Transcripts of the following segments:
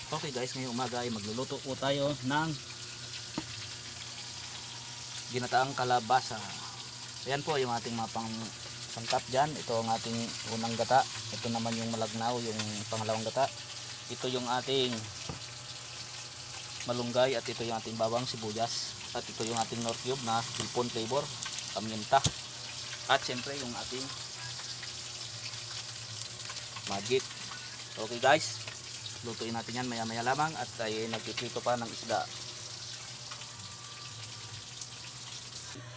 Okay guys, ngayong umaga ay magluluto po tayo ng ginataang kalabasa. Ayan po yung ating mga sangkap dyan. Ito ang ating unang gata. Ito naman yung malagnaw, yung pangalawang gata. Ito yung ating malunggay at ito yung ating bawang sibuyas. At ito yung ating Knorr cube na hipon flavor, paminta. At siyempre yung ating magic. Okay guys, lutuin natin yan maya maya lamang at ay nagpiprito pa ng isda.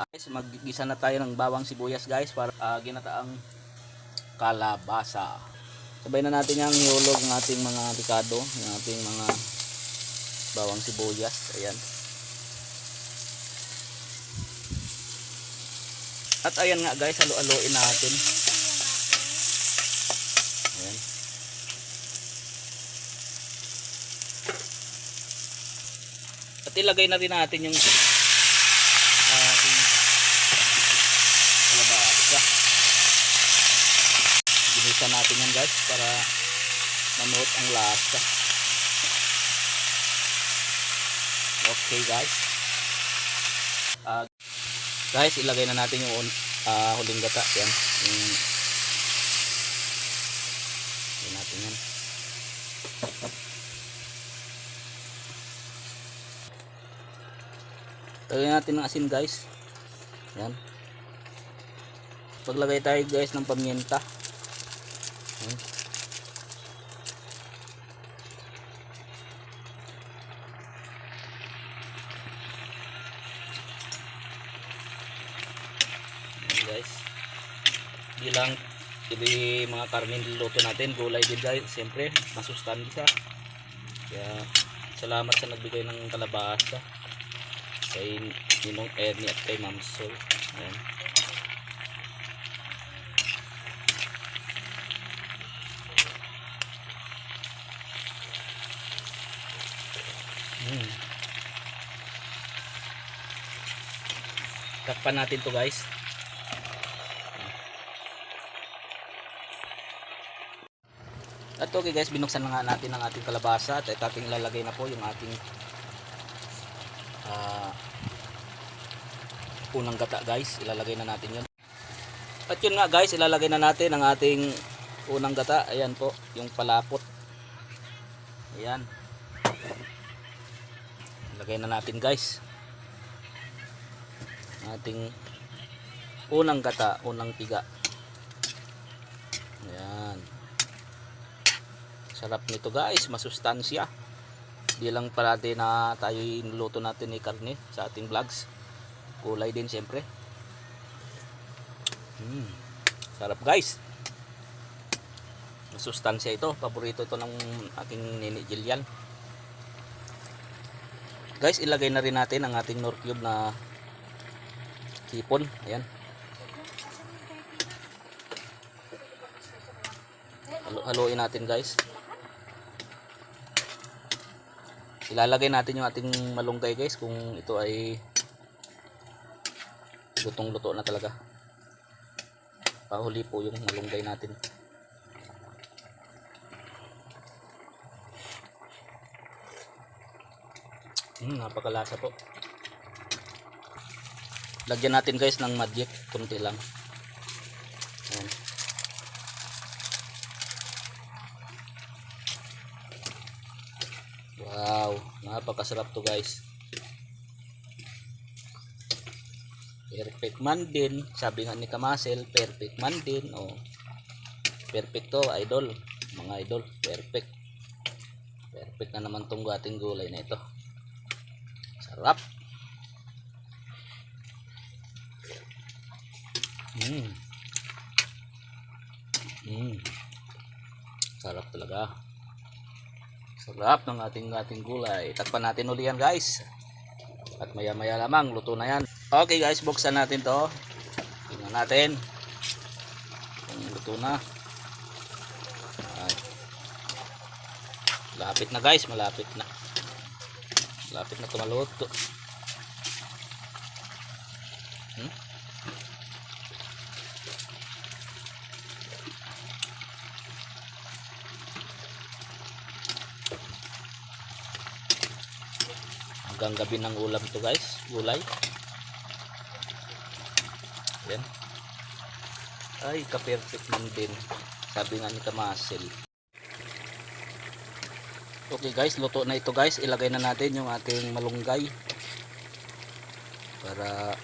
Guys, maggisa na tayo ng bawang sibuyas guys para ginataang kalabasa. Sabay na natin yung ihulog ng ating mga ricado, ng ating mga bawang sibuyas. Ayan. At ayan nga guys, halo-haloin natin. Ayan. At ilagay na rin natin yung ating kalabasa. Ginisa natin yan guys para manuot ang lasa. Okay guys. Guys, ilagay na natin yung huling gata. Yan. Ilagay natin yan. Lagyan natin ng asin guys. Yan. Paglagay tayo guys ng paminta. Yan. Yan guys. Bilang hindi mga karne niluto natin, gulay din guys. Siyempre, masustansya. Kaya salamat sa nagbigay ng kalabasa. Kay Ninong Ernie at kay Ma'am Sol. Ayan. Takpan natin to guys. At okay guys, binuksan na nga natin ang ating kalabasa at ating ilalagay na po yung ating unang gata guys. Ilalagay na natin yun. At yun nga guys, ilalagay na natin ang ating unang gata. Ayan po, yung palapot. Ayan. Ilagay na natin guys ating unang gata, unang piga. Ayan. Sarap nito guys, masustansya. Di lang parati na tayo inuluto natin ni karne sa ating vlogs. Kulay din siyempre. Sarap guys. Masustansya ito. Paborito ito ng aking nini Jillian. Guys, ilagay na rin natin ang ating Knorr cube na hipon. Ayan. Haluin natin guys. Ilalagay natin yung ating malunggay guys kung ito ay lutong luto na talaga. Pahuli po yung malunggay natin. Napakalasa po. Lagyan natin guys ng magic, kunti lang. Ayan. Wow, napakasarap to guys. Perfect man din, sabi nga ni Kamasel, perfect man din. Oh, perfect to idol, mga idol, perfect. Perfect na naman tong ating gulay na ito. Sarap. Sarap talaga. Sarap ng ating gulay. Takpan natin uli yan guys. At maya maya lamang luto na yan. Okay guys, buksan natin to. Tingnan natin kung luto na. Malapit na guys, malapit na. Malapit na tumaluto. hanggang gabi ng ulam to guys, gulay. Yan. Ay, ka-perfect man din. Sabi nga ni Kamasil. Okay guys, luto na ito guys. Ilagay na natin yung ating malunggay. Para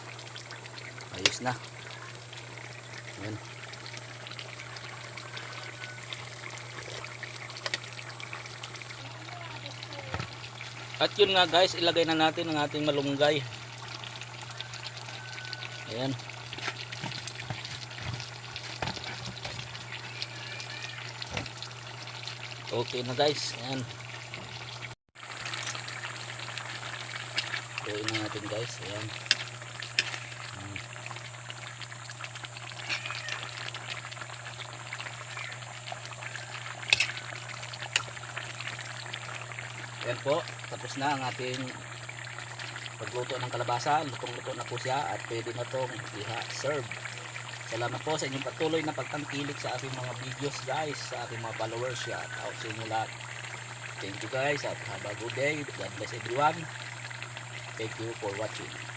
ayos na. Yan. At yun nga guys, ilagay na natin ang ating malunggay. Ayan. Okay na guys. Ayan. Lutuin na natin guys. Ayan. Ayan po, tapos na ang ating pagluto ng kalabasa. Lutong-luto na po siya at pwede na itong i-serve. Salamat po sa inyong patuloy na pagtangkilik sa aking mga videos guys, sa aking mga followers. Shout out sa inyo lahat. Thank you guys at have a good day. God bless everyone. Thank you for watching.